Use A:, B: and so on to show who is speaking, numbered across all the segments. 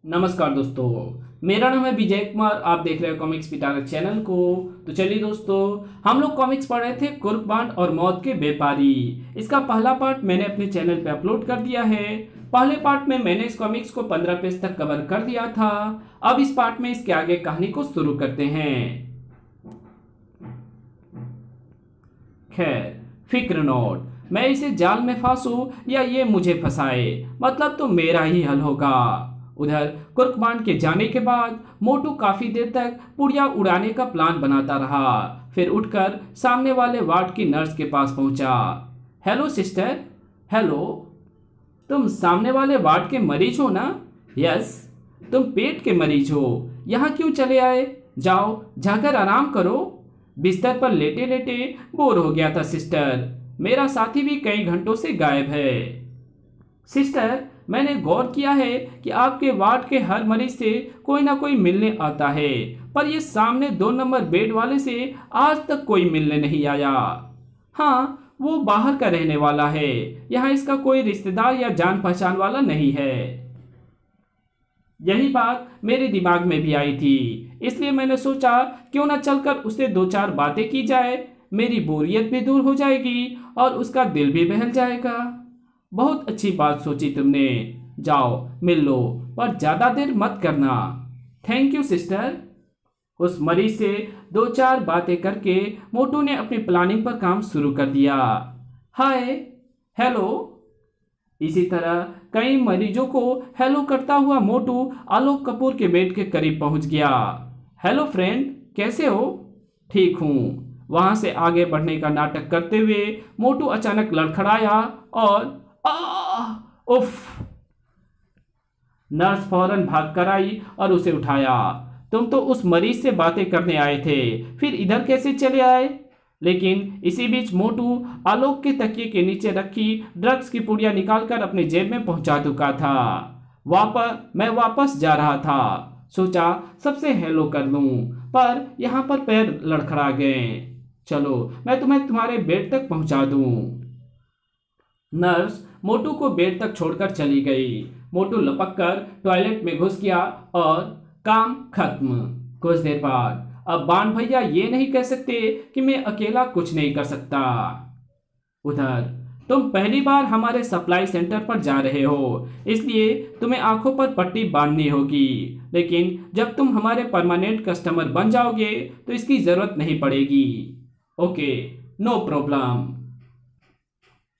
A: नमस्कार दोस्तों, मेरा नाम है विजय कुमार। आप देख रहे हो कॉमिक्स पिटारा चैनल को। तो चलिए दोस्तों, हम लोग कॉमिक्स पढ़ रहे थे कुर्कबांड और मौत के व्यापारी। इसका पहला पार्ट मैंने अपने चैनल पे अपलोड कर दिया है। पहले पार्ट में मैंने इस कॉमिक्स को 15 पेज तक कवर कर दिया था। अब इस पार्ट में इसके आगे कहानी को शुरू करते हैं। खैर, फिक्र नोट, मैं इसे जाल में फांसूं या ये मुझे फंसाए, मतलब तो मेरा ही हल होगा। उधर कुर्कबांड के जाने के बाद मोटू काफी देर तक पुड़िया उड़ाने का प्लान बनाता रहा। फिर उठकर सामने वाले वार्ड की नर्स के पास पहुंचा। Hello sister. हेलो, तुम सामने वाले वार्ड के मरीज हो ना? यस। तुम पेट के मरीज हो, यहाँ क्यों चले आए? जाओ जाकर आराम करो। बिस्तर पर लेटे लेटे बोर हो गया था सिस्टर। मेरा साथी भी कई घंटों से गायब है। सिस्टर, मैंने गौर किया है कि आपके वार्ड के हर मरीज से कोई ना कोई मिलने आता है, पर ये सामने 2 नंबर बेड वाले से आज तक कोई मिलने नहीं आया। हाँ, वो बाहर का रहने वाला है, यहाँ इसका कोई रिश्तेदार या जान पहचान वाला नहीं है। यही बात मेरे दिमाग में भी आई थी, इसलिए मैंने सोचा क्यों ना चलकर उससे 2-4 बातें की जाए। मेरी बोरियत भी दूर हो जाएगी और उसका दिल भी बहल जाएगा। बहुत अच्छी बात सोची तुमने। जाओ मिल लो, पर ज्यादा देर मत करना। Thank you sister. उस मरीज से 2-4 बातें करके मोटू ने अपनी प्लानिंग पर काम शुरू कर दिया। हाय, हेलो। इसी तरह कई मरीजों को हेलो करता हुआ मोटू आलोक कपूर के बेड के करीब पहुंच गया। हेलो फ्रेंड, कैसे हो? ठीक हूं। वहां से आगे बढ़ने का नाटक करते हुए मोटू अचानक लड़खड़ाया और उफ! नर्स फौरन भाग कर आई और उसे उठाया। तुम तो उस मरीज से बातें करने आए थे, फिर इधर कैसे चले आए? लेकिन इसी बीच मोटू आलोक के तकिए के नीचे रखी ड्रग्स की पुड़िया निकालकर अपने जेब में पहुंचा चुका था। मैं वापस जा रहा था, सोचा सबसे हेलो कर लूं, पर यहाँ पर पैर लड़खड़ा गए। चलो मैं तुम्हें तुम्हारे बेड तक पहुंचा दूं। नर्स मोटू को बेड तक छोड़कर चली गई। मोटू लपक कर टॉयलेट में घुस गया और काम खत्म। कुछ देर बाद, अब बाण भैया ये नहीं कह सकते कि मैं अकेला कुछ नहीं कर सकता। उधर तुम पहली बार हमारे सप्लाई सेंटर पर जा रहे हो, इसलिए तुम्हें आंखों पर पट्टी बांधनी होगी, लेकिन जब तुम हमारे परमानेंट कस्टमर बन जाओगे तो इसकी जरूरत नहीं पड़ेगी। Okay, no problem.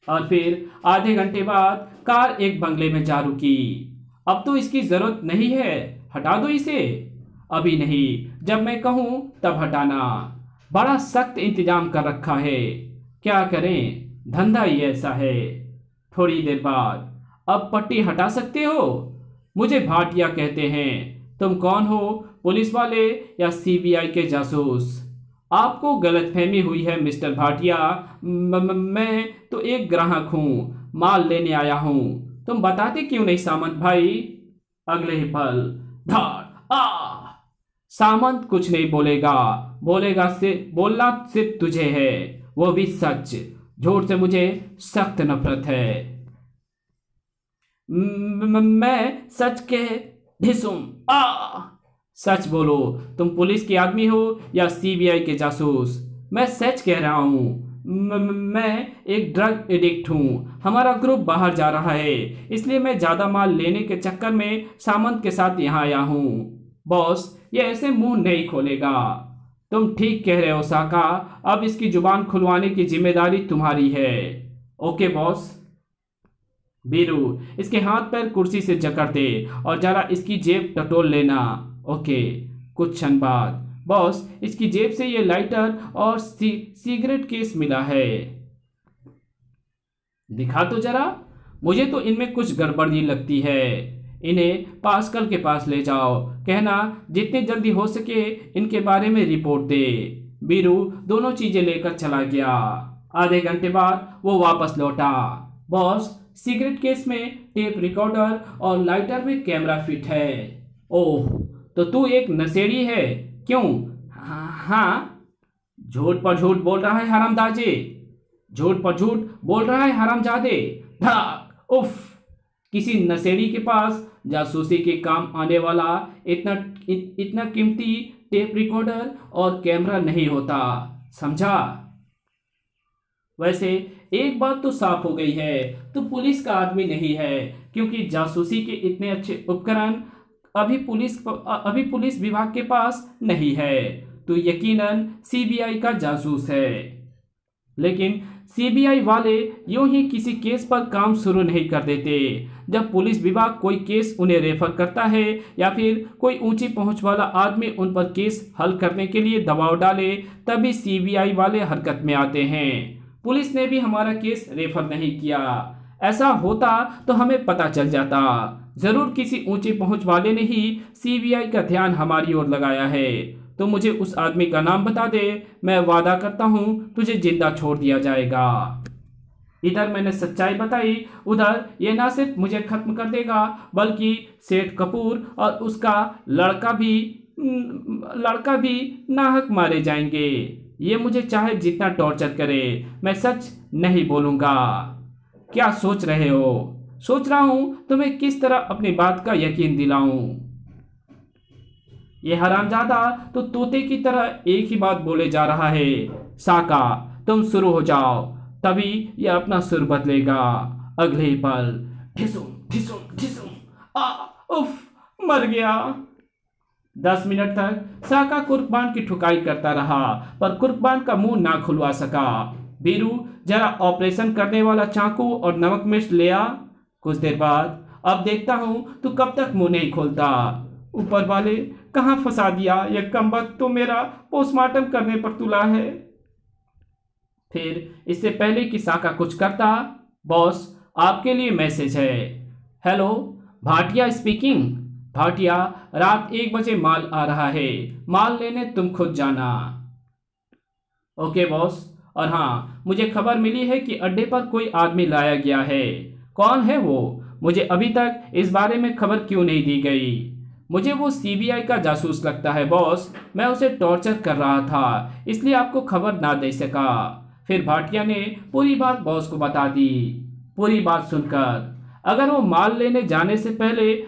A: और फिर आधे घंटे बाद कार एक बंगले में जा रुकी। अब तो इसकी जरूरत नहीं है, हटा दो इसे। अभी नहीं, जब मैं कहूं तब हटाना। बड़ा सख्त इंतजाम कर रखा है, क्या करें, धंधा ही ऐसा है। थोड़ी देर बाद, अब पट्टी हटा सकते हो? मुझे भाटिया कहते हैं। तुम कौन हो, पुलिस वाले या सीबीआई के जासूस? आपको गलतफहमी हुई है मिस्टर भाटिया। मैं तो एक ग्राहक हूँ, माल लेने आया हूँ। तुम बताते क्यों नहीं सामंत भाई? अगले ही पल धाड़ आ! सामंत कुछ नहीं बोलेगा। बोलना सिर्फ तुझे है, वो भी सच। झूठ से मुझे सख्त नफरत है। मैं सच के ढिसुम आ! सच बोलो, तुम पुलिस के आदमी हो या सीबीआई के जासूस? मैं सच कह रहा हूँ। मैं एक ड्रग एडिक्ट हूँ। हमारा ग्रुप बाहर जा रहा है, इसलिए मैं ज्यादा माल लेने के चक्कर में सामंत के साथ यहाँ आया हूँ। बॉस, ये ऐसे मुंह नहीं खोलेगा। तुम ठीक कह रहे हो साका, अब इसकी जुबान खुलवाने की जिम्मेदारी तुम्हारी है। Okay boss. बीरू, इसके हाथ पैर कुर्सी से जकड़ दे और जरा इसकी जेब टटोल लेना। ओके। कुछ क्षण बाद, बॉस, इसकी जेब से ये लाइटर और सिगरेट केस मिला है। दिखा तो जरा। मुझे तो इनमें कुछ गड़बड़ी लगती है। इन्हें पास्कल के पास ले जाओ, कहना जितनी जल्दी हो सके इनके बारे में रिपोर्ट दे। बीरू दोनों चीजें लेकर चला गया। आधे घंटे बाद वो वापस लौटा। बॉस, सिगरेट केस में टेप रिकॉर्डर और लाइटर में कैमरा फिट है। ओह, तो तू एक नशेड़ी है क्यों? हाँ। झूठ पर झूठ बोल रहा है हरामदाजे। झूठ पर झूठ बोल रहा है हरामजादे। धड़ाक! उफ! किसी नशेड़ी के पास जासूसी के काम आने वाला इतना कीमती टेप रिकॉर्डर और कैमरा नहीं होता, समझा। वैसे एक बात तो साफ हो गई है, तो पुलिस का आदमी नहीं है, क्योंकि जासूसी के इतने अच्छे उपकरण अभी पुलिस विभाग के पास नहीं है, तो यकीनन सीबीआई का जासूस है। लेकिन सीबीआई वाले यूं ही किसी केस पर काम शुरू नहीं कर देते। जब पुलिस विभाग कोई केस उन्हें रेफर करता है या फिर कोई ऊंची पहुंच वाला आदमी उन पर केस हल करने के लिए दबाव डाले, तभी सीबीआई वाले हरकत में आते हैं। पुलिस ने भी हमारा केस रेफर नहीं किया, ऐसा होता तो हमें पता चल जाता। जरूर किसी ऊंची पहुंच वाले ने ही सीबीआई का ध्यान हमारी ओर लगाया है। तो मुझे उस आदमी का नाम बता दे, मैं वादा करता हूं तुझे जिंदा छोड़ दिया जाएगा। इधर मैंने सच्चाई बताई, उधर ये ना सिर्फ मुझे खत्म कर देगा बल्कि सेठ कपूर और उसका लड़का भी नाहक मारे जाएंगे। ये मुझे चाहे जितना टॉर्चर करे, मैं सच नहीं बोलूंगा। क्या सोच रहे हो? सोच रहा हूं तुम्हें किस तरह अपनी बात का यकीन दिलाऊं। ये हरामजादा तो तोते की तरह एक ही बात बोले जा रहा है। साका, तुम शुरू हो जाओ, तभी यह अपना सुर बदलेगा। अगले ही पल ठिसुम ठिसुम ठिसुम, उफ, मर गया। 10 मिनट तक साका कुर्बान की ठुकाई करता रहा, पर कुर्बान का मुंह ना खुलवा सका। बीरू, जरा ऑपरेशन करने वाला चाकू और नमक मिर्च ले आ। कुछ देर बाद, अब देखता हूं तू कब तक मुंह नहीं खोलता। ऊपर वाले, कहां फंसा दिया, यह कमबख्त तो मेरा पोस्टमार्टम करने पर तुला है। फिर इससे पहले कि साका कुछ करता, बॉस आपके लिए मैसेज है। Hello, Bhatia speaking. भाटिया, रात 1 बजे माल आ रहा है, माल लेने तुम खुद जाना। Okay boss. और हाँ, मुझे खबर मिली है कि अड्डे पर कोई आदमी लाया गया है। कौन है वो? मुझे अभी तक इस बारे में खबर क्यों नहीं दी गई? मुझे वो सीबीआई का जासूस लगता है बॉस, मैं उसे टॉर्चर कर रहा था, इसलिए आपको खबर ना दे सका। फिर भाटिया ने पूरी बात बॉस को बता दी। पूरी बात सुनकर, अगर वो माल लेने जाने से पहले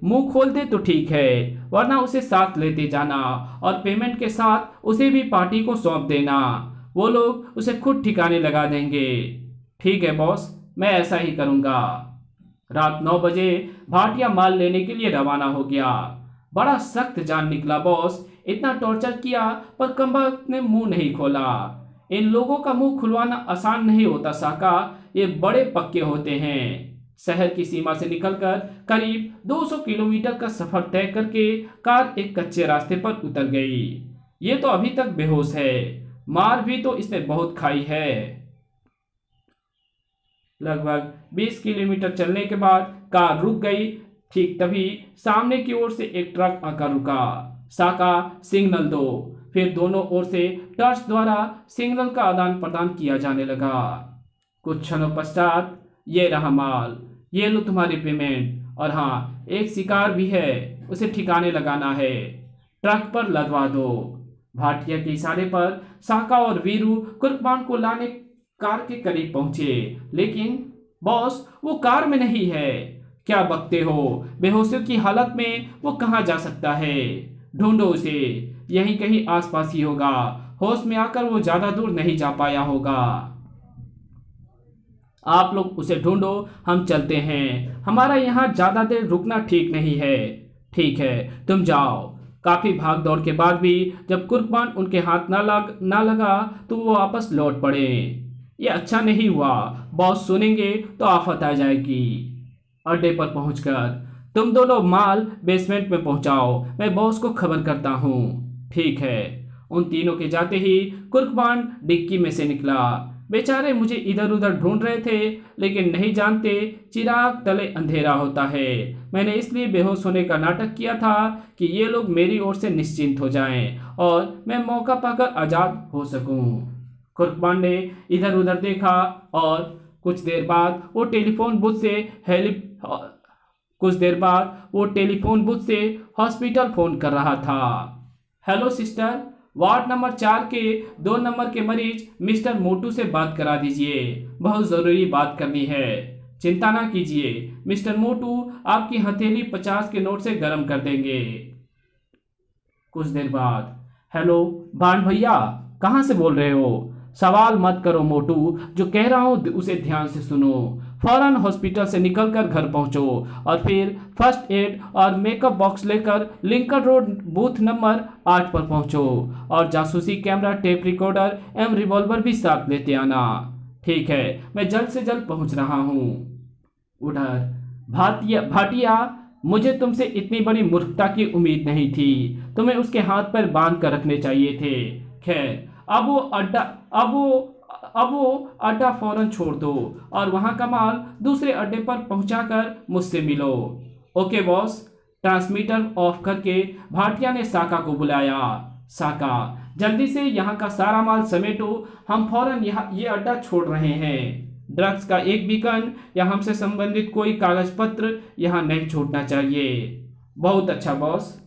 A: मुंह खोल दे तो ठीक है, वरना उसे साथ लेते जाना और पेमेंट के साथ उसे भी पार्टी को सौंप देना। वो लोग उसे खुद ठिकाने लगा देंगे। ठीक है बॉस, मैं ऐसा ही करूंगा। रात 9 बजे भाटिया माल लेने के लिए रवाना हो गया। बड़ा सख्त जान निकला बॉस, इतना टॉर्चर किया पर कमबख्त ने मुंह नहीं खोला। इन लोगों का मुंह खुलवाना आसान नहीं होता साका, ये बड़े पक्के होते हैं। शहर की सीमा से निकलकर करीब 200 किलोमीटर का सफर तय करके कार एक कच्चे रास्ते पर उतर गई। ये तो अभी तक बेहोश है, मार भी तो इसने बहुत खाई है। लगभग 20 किलोमीटर चलने के बाद कार रुक गई। ठीक तभी सामने की ओर से एक ट्रक आकर रुका। साका, सिग्नल दो। फिर दोनों ओर से टॉर्च द्वारा सिग्नल का आदान प्रदान किया जाने लगा। कुछ क्षणों पश्चात, ये रहा माल, ये लो तुम्हारी पेमेंट, और हाँ, एक शिकार भी है, उसे ठिकाने लगाना है, ट्रक पर लदवा दो। भाटिया के इशारे पर साका और वीरू कुर्बान को लाने कार के करीब पहुंचे, लेकिन बॉस वो कार में नहीं है। क्या बकते हो, बेहोशी की हालत में वो कहां जा सकता है? ढूंढो उसे, यहीं कहीं आसपास ही होगा। होश में आकर वो ज्यादा दूर नहीं जा पाया होगा। आप लोग उसे ढूंढो, हम चलते हैं। हमारा यहाँ ज्यादा देर रुकना ठीक नहीं है। ठीक है, तुम जाओ। काफी भाग दौड़ के बाद भी जब कुर्बान उनके हाथ ना लगा तो वो वापस लौट पड़े। ये अच्छा नहीं हुआ, बॉस सुनेंगे तो आफत आ जाएगी। अड्डे पर पहुंचकर तुम दोनों माल बेसमेंट में पहुंचाओ, मैं बॉस को खबर करता हूँ। ठीक है। उन तीनों के जाते ही कुर्बान डिक्की में से निकला। बेचारे मुझे इधर उधर ढूंढ रहे थे, लेकिन नहीं जानते चिराग तले अंधेरा होता है। मैंने इसलिए बेहोश होने का नाटक किया था कि ये लोग मेरी ओर से निश्चिंत हो जाएं और मैं मौका पाकर आजाद हो सकूं। कुर्बान ने इधर उधर देखा और कुछ देर बाद वो टेलीफोन बूथ से हॉस्पिटल फोन कर रहा था। हेलो सिस्टर, वार्ड नंबर 4 के 2 नंबर के मरीज मिस्टर मोटू से बात करा दीजिए, बहुत जरूरी बात करनी है। चिंता ना कीजिए, मिस्टर मोटू आपकी हथेली 50 के नोट से गर्म कर देंगे। कुछ देर बाद, हेलो बाण भैया, कहाँ से बोल रहे हो? सवाल मत करो मोटू, जो कह रहा हूं उसे ध्यान से सुनो। फौरन हॉस्पिटल से निकलकर घर पहुंचो और फिर फर्स्ट एड और मेकअप बॉक्स लेकर लिंकन रोड बूथ नंबर 8 पर पहुंचो और जासूसी कैमरा, टेप रिकॉर्डर एवं रिवॉल्वर भी साथ लेते आना। ठीक है, मैं जल्द से जल्द पहुंच रहा हूं। उधर भाटिया, मुझे तुमसे इतनी बड़ी मूर्खता की उम्मीद नहीं थी। तुम्हें उसके हाथ पर बांध कर रखने चाहिए थे। खैर, अब वो अड्डा फौरन छोड़ दो और वहां का माल दूसरे अड्डे पर पहुंचाकर मुझसे मिलो। Okay boss. ट्रांसमीटर ऑफ करके भाटिया ने साका को बुलाया। साका, जल्दी से यहाँ का सारा माल समेटो, हम फौरन ये अड्डा छोड़ रहे हैं। ड्रग्स का एक बीकन या हमसे संबंधित कोई कागज पत्र यहाँ नहीं छूटना चाहिए। बहुत अच्छा बॉस।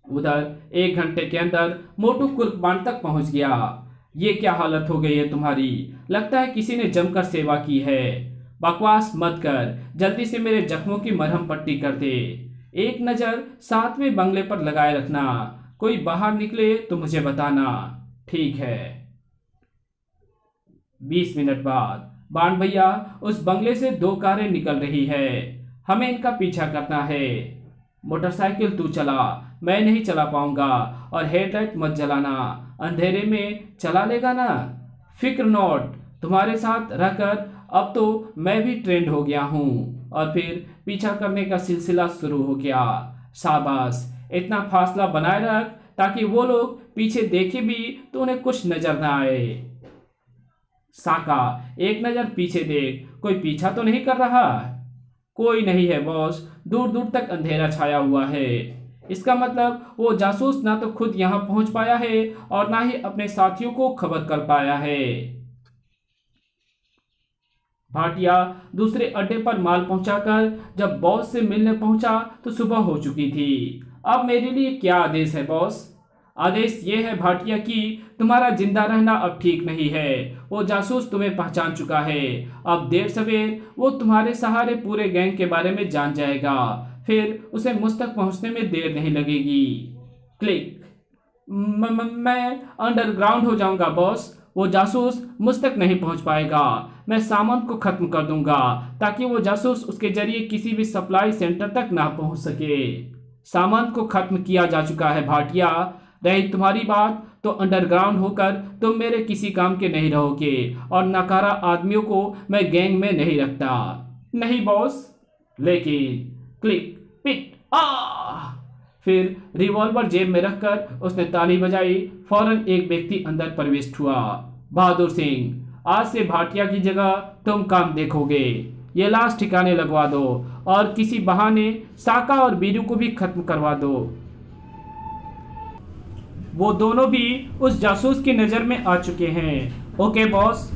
A: उधर 1 घंटे के अंदर मोटू कुर्कबान तक पहुंच गया। ये क्या हालत हो गई है तुम्हारी? लगता है किसी ने जमकर सेवा की है। बकवास मत कर, जल्दी से मेरे जख्मों की मरहम पट्टी कर दे। एक नज़र 7वें बंगले पर लगाए रखना, कोई बाहर निकले तो मुझे बताना। ठीक है। 20 मिनट बाद बाण भैया, उस बंगले से 2 कारें निकल रही है, हमें इनका पीछा करना है। मोटरसाइकिल तू चला, मैं नहीं चला पाऊंगा, और हेडलाइट मत जलाना, अंधेरे में चला लेगा ना। फिक्र नॉट, तुम्हारे साथ रहकर अब तो मैं भी ट्रेंड हो गया हूँ। और फिर पीछा करने का सिलसिला शुरू हो गया। शाबाश, इतना फासला बनाए रख ताकि वो लोग पीछे देखे भी तो उन्हें कुछ नजर ना आए। साका, एक नजर पीछे देख, कोई पीछा तो नहीं कर रहा? कोई नहीं है बॉस, दूर दूर तक अंधेरा छाया हुआ है। इसका मतलब वो जासूस ना तो खुद यहाँ पहुंच पाया है और ना ही अपने साथियों को खबर कर पाया है। भाटिया दूसरे अड्डे पर माल पहुंचाकर जब बॉस से मिलने पहुंचा तो सुबह हो चुकी थी। अब मेरे लिए क्या आदेश है बॉस? आदेश ये है भाटिया कि तुम्हारा जिंदा रहना अब ठीक नहीं है। वो जासूस तुम्हें पहचान चुका है। अब देर सवेर वो तुम्हारे सहारे पूरे गैंग के बारे में जान जाएगा, फिर उसे मुझ तक पहुंचने में देर नहीं लगेगी। क्लिक। मैं अंडरग्राउंड हो जाऊंगा बॉस, वो जासूस मुझ तक नहीं पहुंच पाएगा। मैं सामान को खत्म कर दूंगा ताकि वो जासूस उसके जरिए किसी भी सप्लाई सेंटर तक ना पहुंच सके। सामान को खत्म किया जा चुका है भाटिया। रही तुम्हारी बात, तो अंडरग्राउंड होकर तुम मेरे किसी काम के नहीं रहोगे और नकारा आदमियों को मैं गैंग में नहीं रखता। नहीं बॉस। लेकिन क्लिक पिट फिर रिवॉल्वर जेब में रखकर उसने ताली बजाई। फौरन एक व्यक्ति अंदर प्रवेश हुआ। बहादुर सिंह, आज से भाटिया की जगह तुम काम देखोगे। ये लाश ठिकाने लगवा दो और किसी बहाने साका और बीरू को भी खत्म करवा दो। वो दोनों भी उस जासूस की नजर में आ चुके हैं। Okay boss.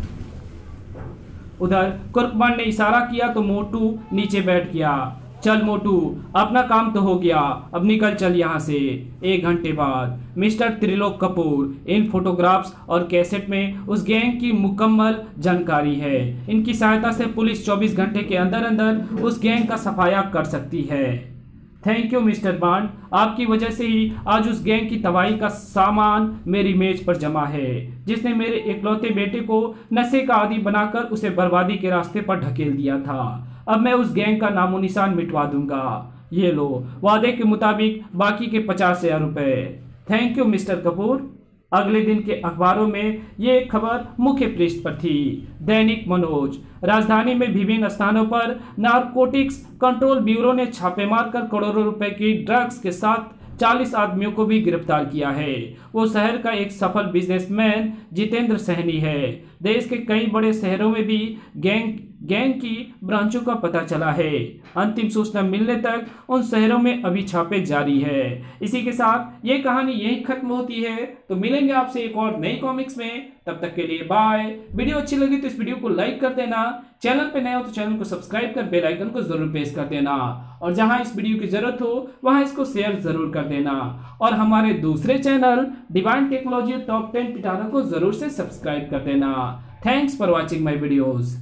A: उधर कुर्कबान ने इशारा किया तो मोटू नीचे बैठ गया। चल मोटू, अपना काम तो हो गया, अब निकल चल यहाँ से। 1 घंटे बाद मिस्टर त्रिलोक कपूर, इन फोटोग्राफ्स और कैसेट में उस गैंग की मुकम्मल जानकारी है। इनकी सहायता से पुलिस 24 घंटे के अंदर अंदर उस गैंग का सफाया कर सकती है। थैंक यू मिस्टर बांड, आपकी वजह से ही आज उस गैंग की तबाही का सामान मेरी मेज पर जमा है, जिसने मेरे इकलौते बेटे को नशे का आदी बनाकर उसे बर्बादी के रास्ते पर ढकेल दिया था। अब मैं उस गैंग का नामो निशान मिटवा दूंगा। ये लो, वादे के मुताबिक बाकी के 50,000 रुपए। Thank you mister Kapoor. अगले दिन के अखबारों में ये खबर मुख्य पृष्ठ पर थी। दैनिक मनोज, राजधानी में विभिन्न स्थानों पर नारकोटिक्स कंट्रोल ब्यूरो ने छापे मारकर करोड़ों रुपए की ड्रग्स के साथ 40 आदमियों को भी गिरफ्तार किया है। वो शहर का एक सफल बिजनेसमैन जितेंद्र सहनी है। देश के कई बड़े शहरों में भी गैंग गैंग की ब्रांचों का पता चला है। अंतिम सूचना मिलने तक उन शहरों में अभी छापे जारी है। इसी के साथ ये कहानी यही खत्म होती है। तो मिलेंगे आपसे एक और नई कॉमिक्स में, तब तक के लिए बाय। वीडियो अच्छी लगी तो इस वीडियो को लाइक कर देना, चैनल पे नए हो तो चैनल को सब्सक्राइब कर बेल आइकन को जरूर प्रेस कर देना, और जहां इस वीडियो की जरूरत हो वहां इसको शेयर जरूर कर देना, और हमारे दूसरे चैनल डिवाइन टेक्नोलॉजी टॉप 10 पिटारा को जरूर से सब्सक्राइब कर देना। Thanks for watching my videos.